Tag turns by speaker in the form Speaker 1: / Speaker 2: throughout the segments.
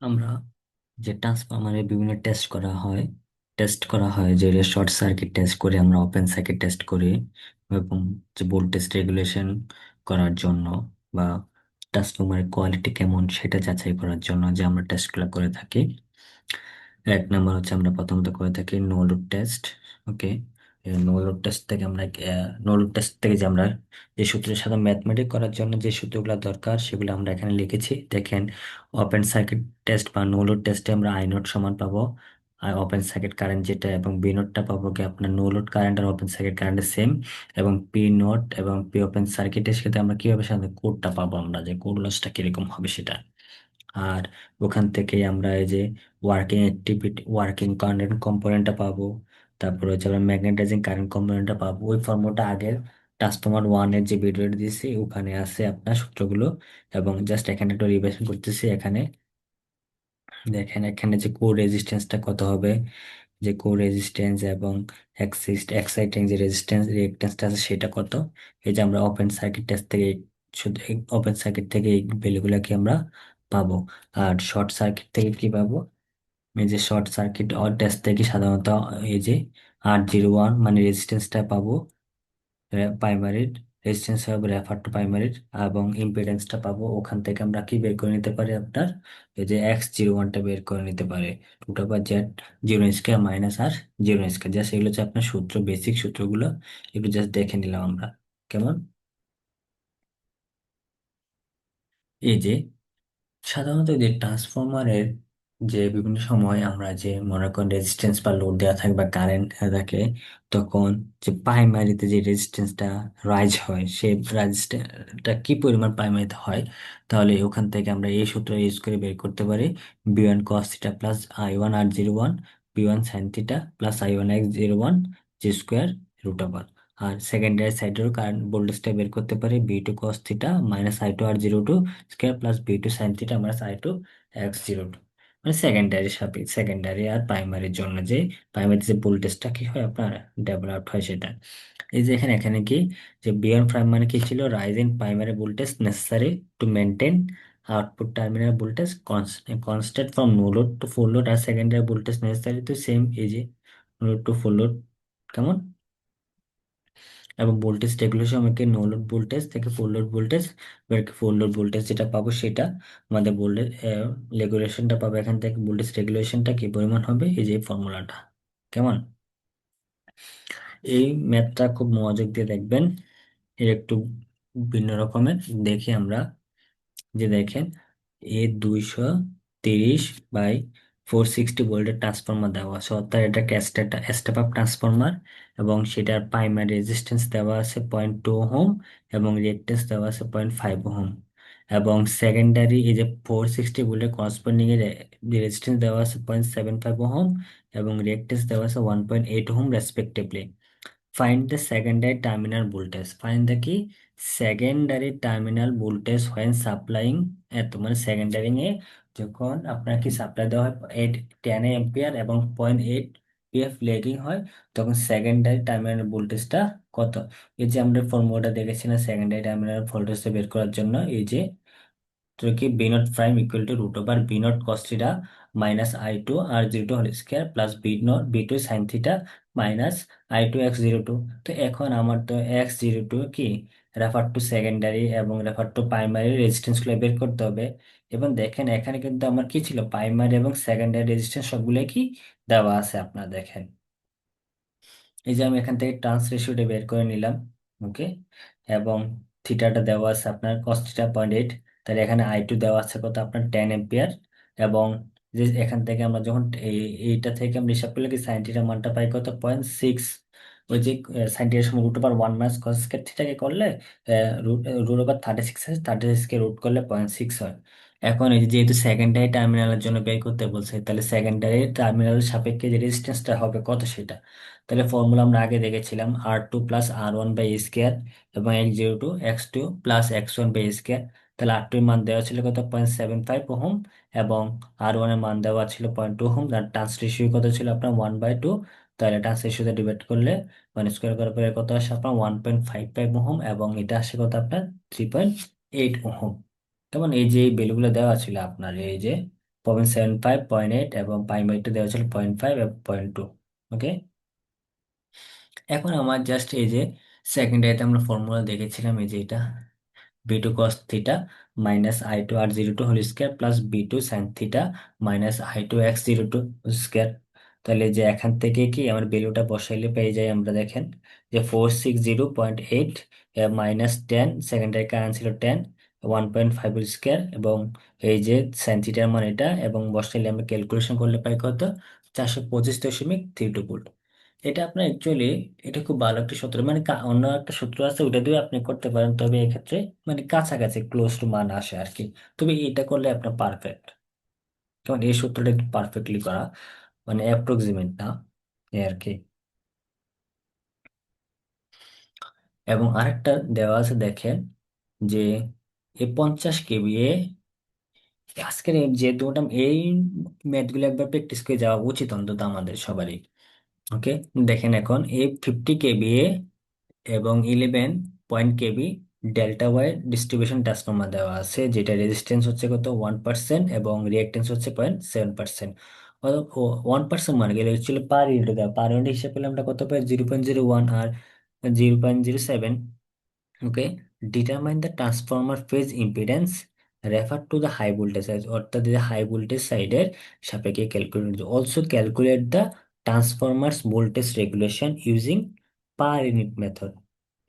Speaker 1: আমরা যে ট্রান্সফরমারে বিভিন্ন টেস্ট করা হয় যে শর্ট সার্কিট টেস্ট করে আমরা ওপেন সার্কিট টেস্ট করি এবং যে ভোল্টেজ রেগুলেশন করার জন্য বা ট্রান্সফরমারের কোয়ালিটি কেমন সেটা যাচাই করার জন্য যে আমরা টেস্টগুলো করে থাকি। এক নাম্বার হচ্ছে আমরা প্রথমত করে থাকি নো লোড টেস্ট। ওকে, নো লোড টেস্ট থেকে যে আমরা যে সূত্রের সাথে ম্যাথমেটিক করার জন্য যে সূত্রগুলো দরকার সেগুলো আমরা এখানে লিখেছি। দেখেন, ওপেন সার্কিট টেস্ট বা নো লোড টেস্টে আমরা আই নট সমান পাবো আর ওপেন সার্কিট কারেন্ট যেটা, এবং বি নটটা পাবো কি আপনার নো লোড কারেন্ট আর ওপেন সার্কিট কারেন্টের সেম, এবং পি নট এবং পি ওপেন সার্কিটের সাথে আমরা কিভাবে সাথে কোডটা পাবো, আমরা যে কোড লসটা কিরকম হবে সেটা। আর ওখান থেকে আমরা এই যে ওয়ার্কিং অ্যাক্টিভিটি ওয়ার্কিং কারেন্ট কম্পোনেন্টটা পাবো। তারপরে হচ্ছে আমরা ম্যাগনেটাইজিং কারেন্ট কম্পোনেন্টটা পাবো। ওই ফর্মুলাটা আগের ট্রান্সফরমার ওয়ানের যে ভিডিওটা দিয়েছি ওখানে আছে আপনার সূত্রগুলো। এবং জাস্ট এখানে একটু রিভিশন করতেছি। এখানে দেখেন, এখানে যে কোর রেজিস্ট্যান্সটা কত হবে, যে কোর রেজিস্ট্যান্স এবং এক্সাইটিং যে রেজিস্ট্যান্স রিঅ্যাক্ট্যান্সটা আছে সেটা কত। এই যে আমরা ওপেন সার্কিট টেস্ট থেকে শুধু ওপেন সার্কিট থেকে এই ভ্যালুগুলোকে আমরা পাবো। আর শর্ট সার্কিট থেকে কি পাবো, এই যে শর্ট সার্কিট টেস্ট থেকে সাধারণত এই যে R01 মানে রেজিস্ট্যান্সটা পাবো প্রাইমারির, রেজিস্ট্যান্স হবে রেফার টু প্রাইমারির, এবং ইম্পিডেন্সটা পাবো ওখান থেকে আমরা কি বের করে নিতে পারি আপনার এই যে X01টা বের করে নিতে পারে, টুটা বা জেড জিরো স্কোয়ার মাইনাস আর জিরো স্কোয়ার। জাস্ট এগুলো হচ্ছে আপনার সূত্র, বেসিক সূত্রগুলো একটু জাস্ট দেখে নিলাম আমরা। কেমন, এই যে সাধারণত যে ট্রান্সফরমারের যে বিভিন্ন সময় আমরা যে মনে করেন রেজিস্ট্যান্স বা লোড দেওয়া থাকে বা কারেন্ট থাকে, তখন যে প্রাইমারিতে যে রেজিস্ট্যান্সটা রাইজ হয় সেই রেজিস্ট্যান্সটা কি পরিমাণ প্রাইমারিতে হয়, তাহলে ওখান থেকে আমরা এই সূত্র ইউজ করে বের করতে পারি B1 cos theta plus I1 R01, B1 sin theta plus I1 X01 G square root over. আর সেকেন্ডারি সাইডেরও কারেন্ট ভোল্টেজটা বের করতে পারি B2 cos theta minus I2 R02 square plus B2 sign theta minus I2 X02। মানে secondary আর প্রাইমারির জন্য যে primary যে ভোল্টেজটা কি হয় আপনার ডেভেলপ হয় সেটা। এই যে এখানে কি, যে বিয়ন্ড প্রাইম মানে কি ছিল, rise in primary voltage necessary to maintain output terminal voltage constant from no load to full load, আর secondary voltage necessary to same এই যে no load to full load. কেমন, এবং ভোল্টেজ রেগুলেশন আমাকে no load voltage থেকে full load voltage, এবার full load voltage যেটা পাবো সেটা আমাদের ভোল্টেজ রেগুলেশনটা পাবো এখান থেকে, ভোল্টেজ রেগুলেশনটা কি পরিমাণ হবে এই যে ফর্মুলাটা। কেমন, এই ম্যাথটা খুব মনোযোগ দিয়ে দেখবেন। এর একটু ভিন্ন রকমের দেখি আমরা, যে দেখেন A 230/460 ভোল্টের ট্রান্সফরমার দেওয়া আছে, অর্থাৎ এটা একটা স্টেপ আপ ট্রান্সফরমার, এবং সেটার প্রাইমারি রেজিস্ট্যান্স দেওয়া আছে 0.2 ওহম এবং রিঅ্যাক্ট্যান্স দেওয়া আছে 0.5 ওহম, এবং সেকেন্ডারি এই যে 460 ভোল্টের করসপন্ডিং এর রেজিস্ট্যান্স দেওয়া আছে 0.75 ওহম এবং রিঅ্যাক্ট্যান্স দেওয়া আছে 1.8 ohm respectively. Find the secondary terminal voltage, find the কি secondary terminal voltage when supplying, এত মানে সেকেন্ডারি এ যখন আপনার কি সাপ্লাই দেওয়া হয় 10 অ্যাম্পিয়ার এবং 0.8 pf লেগিং হয়, তখন সেকেন্ডারি টার্মিনাল ভোল্টেজটা কত। এই যে আমরা ফর্মুলাটা দেখেছি না সেকেন্ডারি টার্মিনাল ভোল্টেজটা বের করার জন্য, এই যে তো কি B naught prime equal to root over B naught cos theta minus I2 R02 whole square plus B two sine theta minus I2 X02। তো এখন আমার তো X02 কি রেফার টু সেকেন্ডারি এবং রেফার টু প্রাইমারি রেজিস্ট্যান্স গুলো বের করতে হবে। এবং দেখেন এখানে কিন্তু আমার কি ছিল, প্রাইমারি এবং সেকেন্ডারি রেজিস্ট্যান্স সবগুলো কি দেওয়া আছে আপনার দেখেন। এই যে আমি এখান থেকে ট্রান্স রেশিওটা বের করে নিলাম। ওকে, এবং থিটাটা দেওয়া আছে আপনার কস থিটা 0.8, তাহলে এখানে I2 দেওয়া আছে কত আপনার 10 অ্যাম্পিয়ার, এবং যে এখান থেকে আমরা যখন এইটা থেকে আমরা হিসাব করলে কি সাইন থিটার মানটা পাই কত 0.6। ওই যে সাইন থিটার সময় রুট ওভার 1 - কস স্কয়ার থিটাকে করলে রুট রুট ওভার 36 আছে, 36কে রুট করলে 0.6 হয়। এখন এই যে যেহেতু সেকেন্ডারি টার্মিনালের জন্য বের করতে বলছে, তাহলে সেকেন্ডারি টার্মিনালের সাপেক্ষে যে রেজিস্ট্যান্সটা হবে কত সেটা, তাহলে ফর্মুলা আমরা আগে দেখেছিলাম R2 + R1/স্কয়ার এবং X02 + X1/স্কয়ার। তাহলে R2 এর মান দেওয়া ছিল কত 0.75 ওহম, এবং R1 এর মান দেওয়া ছিল 0.2 ওহম, আর ট্রান্স রেশিও কত ছিল আপনার 1/2। তাহলে ট্রান্স রেশিওতে ডিভাইড করলে মানে স্কোয়ার করার পরে কত আসে আপনার 1.55 ওহম, এবং এটা আসে কত আপনার 3.8 ওহম। তেমন এই যে এই ভ্যালুগুলো দেওয়া ছিল আপনার এই যে 0.75, 0.8 এবং প্রাইমারিটা দেওয়া ছিল 0.5 এবং 0.2। ওকে, এখন আমার জাস্ট এই যে সেকেন্ডারিতে আমরা ফর্মুলা দেখেছিলাম, এই যে এটা b2 cos theta minus i2 r02 whole square plus b2 sin theta minus i2 x02 square. তাহলে যে এখান থেকে কি আমার ভ্যালুটা বসাইলে পেয়ে যাই আমরা, দেখেন যে 460.8 মাইনাস 10, সেকেন্ডারি কারেন্ট ছিল 10, 1.5 স্কয়ার, এবং এই যে সাইন থিটার মান এটা, এবং বসাইলে আমরা ক্যালকুলেশন করলে পাই কত, 425.32 ভোল্ট। এটা আপনার অ্যাকচুয়ালি, এটা খুব ভালো একটা সূত্র, মানে অন্য একটা সূত্র আছে ওটা দিয়ে আপনি করতে পারেন, তবে এক্ষেত্রে মানে কাছাকাছি ক্লোজ টু মান আসে আর কি। তবে এটা করলে আপনার পারফেক্ট, কারণ এই সূত্রটা একটু পারফেক্টলি করা, মানে অ্যাপ্রক্সিমেট না, এই আর কি। এবং আরেকটা দেওয়া আছে দেখেন, যে এই 50 কেভিএ, আজকের যে দুটো এই ম্যাথগুলো একবার প্র্যাকটিস করে যাওয়া উচিত অন্তত আমাদের সবারই। ওকে, দেখেন এখন এই 50 কেভিএ এবং 11 কেবি ডেল্টা ওয়াই ডিস্ট্রিবিউশন ট্রান্সফর্মার দেওয়া আছে, যেটা রেজিস্ট্যান্স হচ্ছে কত 1% এবং রিঅ্যাকট্যান্স হচ্ছে 0.7%। 1% মানে গেলে হচ্ছিল পার ইউনিট দেওয়া, পার ইউনিট হিসাবে পেলে আমরা কত পাই, 0.01 আর 0.07। Okay, determine the transformer phase impedance refer to the high voltage side, অর্থাৎ যে হাই ভোল্টেজ সাইডের সাপেক্ষে calculate, also calculate the transformers voltage regulation using per unit method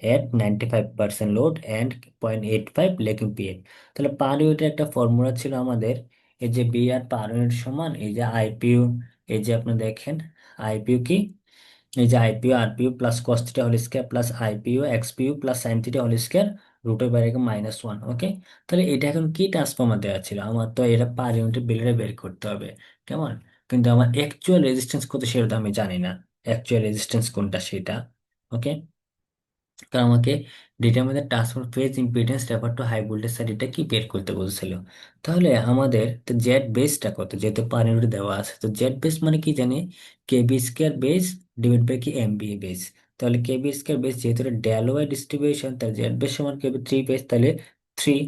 Speaker 1: at 95% load and 0.85 lagging PM. তাহলে পার ইউনিটের একটা formula ছিল আমাদের, এই যে বি আর পার ইউনিট সমান এই যে আইপিইউ, এই যে আপনি দেখেন আইপিইউ কি, এই যে IPU RPU plus cos theta whole square plus IPU XPU plus sine theta whole square রুটের বাইরে -1। ওকে, তাহলে এটা এখন কি ট্রান্সফর্মার দেওয়া ছিল, আমার তো এটা পার ইউনিটের বিলটা বের করতে হবে, কেমন? কিন্তু আমার অ্যাকচুয়াল রেজিস্ট্যান্স কত সেটা তো আমি জানি না, অ্যাকচুয়াল রেজিস্ট্যান্স কোনটা সেটা। ওকে, তো আমাকে determine the transformer phase impedance refer to high voltage side, এটা কি বের করতে বলছিল। তাহলে আমাদের তো জেড বেসটা কত, যেহেতু পার ইউনিট দেওয়া আছে, তো জেড বেস মানে কি জানি, কেবি স্কয়ার বেস ডিভাইড বাই কি এমবি বেস। তাহলে কেবি স্কয়ার বেস যেহেতু ডেল ওয়াই ডিস্ট্রিবিউশন, তাহলে জেড বেস সমান কেবি 3 বেস, তাহলে 3।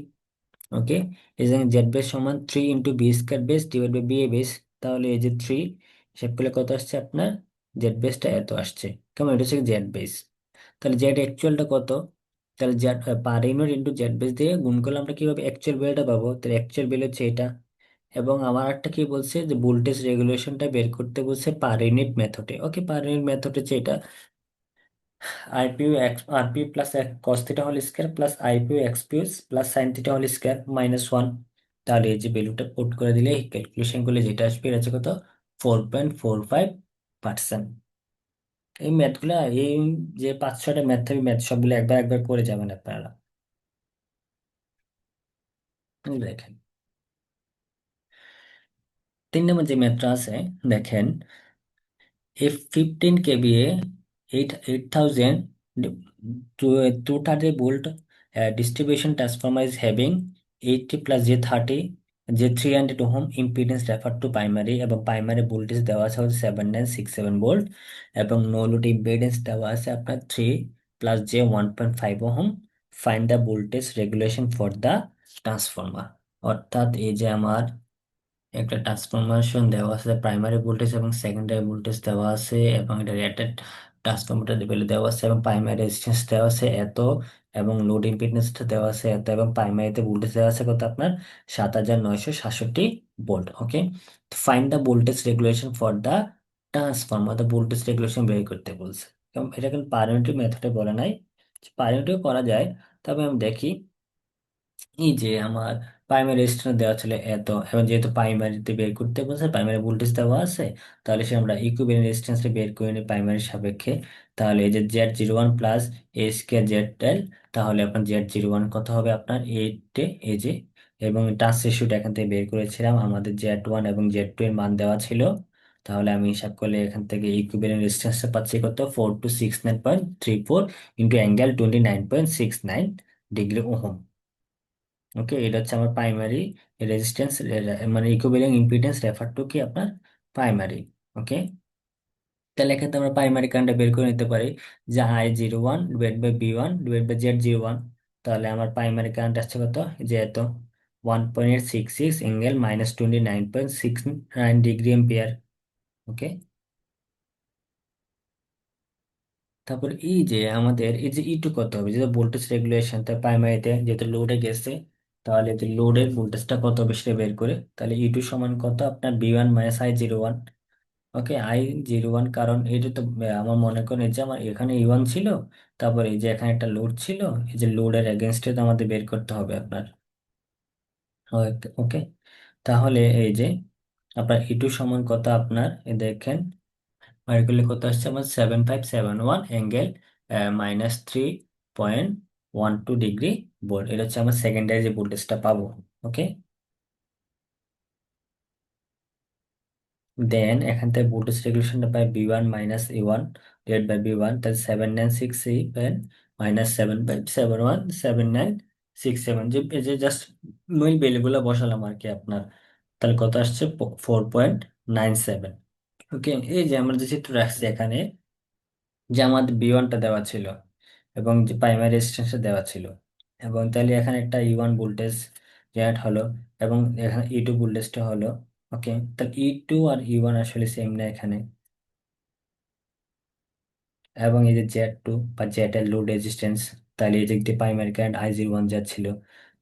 Speaker 1: ওকে, এই যে জেড বেস সমান 3 × B square base divide by B A base, তাহলে এই যে 3 হিসাব করলে কত আসছে আপনার, জেড বেসটা এত আসছে, কেমন? এটা হচ্ছে জেড বেস। তাহলে জেড অ্যাকচুয়ালটা কত, তাহলে Z per unit into Z base দিয়ে গুণ করলে আমরা কিভাবে অ্যাকচুয়াল ভ্যালুটা পাবো, তাহলে অ্যাকচুয়াল ভ্যালু হচ্ছে এটা। এবং আমার একটা কি বলছে, যে ভোল্টেজ রেগুলেশনটা বের করতে বলছে পার ইউনিট মেথডে। ওকে, পার ইউনিট মেথড হচ্ছে এটা, IPU X RPU plus cos theta whole square plus IPU XPU plus sine theta whole square -1। তাহলে এই যে ভ্যালুটা পুট করে দিলে ক্যালকুলেশন করলে যেটা আসবে, এটা হচ্ছে কত, 4.45%। এই ম্যাথগুলা, এই যে 5-6টা ম্যাথ থাকবে, ম্যাথ সবগুলো একবার একবার করে যাবেন আপনারা। এই দেখেন 3 নম্বর যে ম্যাথটা আছে, দেখেন if 15 kVA 8000 to 230 volt distribution transformer is having 80 plus J30 J300 ohm impedance referred to primary, এবং প্রাইমারি ভোল্টেজ দেওয়া আছে হচ্ছে 7967 ভোল্ট, এবং নো লোড ইম্পিডেন্স দেওয়া আছে আপনার 3 plus J1.5 ohm. Find the voltage regulation for the transformer. অর্থাৎ এই যে আমার একটা ট্রান্সফরমেশন দেওয়া আছে, প্রাইমারি ভোল্টেজ এবং সেকেন্ডারি ভোল্টেজ দেওয়া আছে, এবং এটা রেটেড ট্রান্সফরমারটা লেভেলে দেওয়া আছে, এবং প্রাইমারি রেজিস্ট্যান্স দেওয়া আছে এত, এবং লোড ইম্পিডেন্সটা দেওয়া আছে এত, এবং প্রাইমারিতে ভোল্টেজ দেওয়া আছে কত আপনার, 7967 volt. Okay, find the voltage regulation for the transformer, the voltage regulation বের করতে বলছে। এবং এটা কিন্তু পার ইউনিট মেথডে বলে নাই, পার ইউনিটেও করা যায়। তবে আমি দেখি, এই যে আমার প্রাইমারি রেজিস্ট্যান্স দেওয়া ছিল এত, এবং যেহেতু প্রাইমারিতে বের করতে বলছে, প্রাইমারি ভোল্টেজ দেওয়া আছে, তাহলে সে আমরা ইকুইভ্যালেন্ট রেজিস্ট্যান্সটা বের করে নিই প্রাইমারির সাপেক্ষে। তাহলে এই যে Z01 প্লাস এ স্কয়ার জেড তাহলে আপনার Z01 কত হবে আপনার 8, এই যে, এবং টাচ রেশিওটা এখান থেকে বের করেছিলাম, আমাদের Z1 এবং Z2 এর মান দেওয়া ছিল। তাহলে আমি হিসাব করলে এখান থেকে ইকুইভ্যালেন্ট রেজিস্ট্যান্সটা পাচ্ছি কত, 4269.34 ইন্টু অ্যাঙ্গেল 29.69 ডিগ্রি ওহম। ওকে, এটা হচ্ছে আমার প্রাইমারি রেজিস্ট্যান্স, মানে ইকুইভ্যালেন্ট ইম্পিডেন্স রেফার টু কি আপনার প্রাইমারি। ওকে, তাহলে এক্ষেত্রে আমরা প্রাইমারি কারেন্টটা বের করে নিতে পারি, যে I01 divide by B1 divide by Z01। তাহলে আমার প্রাইমারি কারেন্ট আসছে কত, যে এত, 1.66 অ্যাঙ্গেল -29.69 ডিগ্রি এম্পিয়ার। ওকে। তারপর এই যে আমাদের এই যে ইটু কত হবে, যেটা ভোল্টেজ রেগুলেশন, তার প্রাইমারিতে যেহেতু লোডে গেছে, তাহলে যে লোডের ভোল্টেজটা কত হবে সেটা বের করে, তাহলে ইটু সমান কত আপনার V1 - I01। ওকে, I01, কারণ এটা তো আমার মনে করেন এই যে আমার এখানে E1 ছিল, তারপর এই যে এখানে একটা লোড ছিল, এই যে লোডের এগেনস্টে তো আমাদের বের করতে হবে আপনার। ওকে। তাহলে এই যে আপনার ইটু সমান কত আপনার, দেখেন বাইর করলে কত আসছে আমার, 7571 অ্যাঙ্গেল -3.12 এটা হচ্ছে আমার সেকেন্ডারি যে ভোল্টেজটা পাবো। ওকে। দেন এখান থেকে ভোল্টেজ রেগুলেশনটা পাই V1 - E1 divide by V1, তাহলে 7967 -7.71 71967, যে এই যে জাস্ট মিল ভ্যালুগুলো বসালাম আর কি আপনার, তাহলে কত আসছে 4.97। ওকে। এই যে আমরা যে চিত্র রাখছি এখানে, যে আমাদের B1টা দেওয়া ছিল এবং যে প্রাইমারি রেজিস্ট্যান্সটা দেওয়া ছিল, এবং তাহলে এখানে একটা E1 ভোল্টেজ জেনারেট হলো, এবং এখানে E2 ভোল্টেজটা হলো। ওকে। তাহলে E2 আর E1 আসলে সেম না এখানে। এবং এই যে Z2 বা জেড এর লোড রেজিস্ট্যান্স, তাহলে এই যে একটি প্রাইমারি কারেন্ট I01 যাচ্ছিল,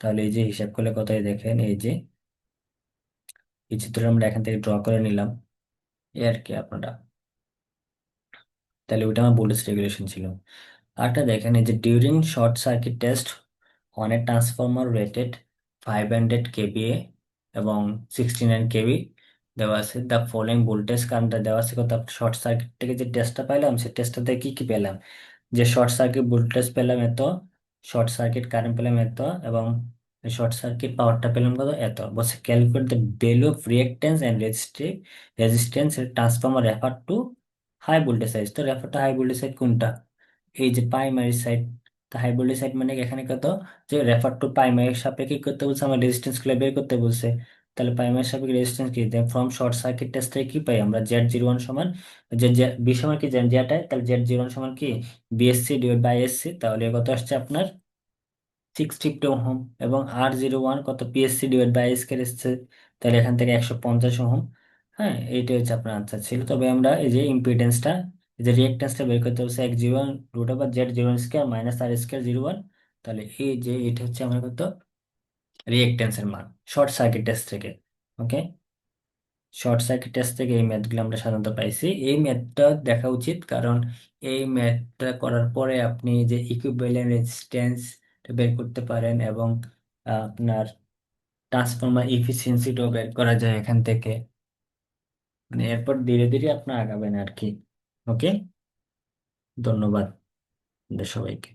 Speaker 1: তাহলে এই যে হিসাব করলে কথাই দেখেন, এই যে এই চিত্রটা আমরা এখান থেকে ড্র করে নিলাম, এই আর কি আপনারা। তাহলে ওইটা আমার ভোল্টেজ রেগুলেশন ছিল। আরেকটা দেখেন, এই যে during short circuit test on a transformer rated 500 kVA এবং 69 kV দেওয়া আছে, দ্য ফলোইং ভোল্টেজ কারেন্টটা দেওয়া আছে কত, শর্ট সার্কিট থেকে যে টেস্টটা পাইলাম সেই টেস্টটাতে কি কি পেলাম, যে শর্ট সার্কিট ভোল্টেজ পেলাম এত, শর্ট সার্কিট কারেন্ট পেলাম এত, এবং শর্ট সার্কিট পাওয়ারটা পেলাম কত, এত। বলছে calculate the value of reactance and resistance transformer refer to high voltage side. তো refer to high voltage side কোনটা, এই যে প্রাইমারি সাইড। তো হাই ভোল্টেজ সাইড মানে এখানে কত, যে রেফার টু প্রাইমারি সাপেক্ষে কি করতে বলছে, আমার রেজিস্ট্যান্স গুলো বের করতে বলছে। তাহলে প্রাইমারি সাপেক্ষে রেজিস্ট্যান্স কি, ফ্রম শর্ট সার্কিট টেস্ট থেকে কি পাই আমরা, Z01 সমান, যে বি সমান কি জানি যেটাই, তাহলে Z01 সমান কি BSC ডিভাইড বাই SC, তাহলে কত আসছে আপনার 62 ওহম। এবং R01 কত, PSC ডিভাইড বাই স্কয়ার এসছে, তাহলে এখান থেকে 150 ওহম। হ্যাঁ, এইটা হচ্ছে আপনার আনসার ছিল। তবে আমরা এই যে ইম্পিডেন্সটা, এই যে রিঅ্যাকট্যান্সটা বের করতে হচ্ছে X01√Z01² R², 01। তাহলে এই যে এটা হচ্ছে আমার কত, রিঅ্যাকট্যান্সের মান শর্ট সার্কিট টেস্ট থেকে। ওকে। শর্ট সার্কিট টেস্ট থেকে এই ম্যাথগুলো আমরা সাধারণত পাইছি, এই ম্যাথটা দেখা উচিত, কারণ এই ম্যাথটা করার পরে আপনি যে ইকুইভ্যালেন্ট রেজিস্ট্যান্স বের করতে পারেন, এবং আপনার ট্রান্সফরমার এফিসিয়েন্সিটাও বের করা যায় এখান থেকে। মানে এরপর ধীরে ধীরে আপনার আগাবেন আর কি। ওকে। ধন্যবাদ আপনাদের সবাইকে।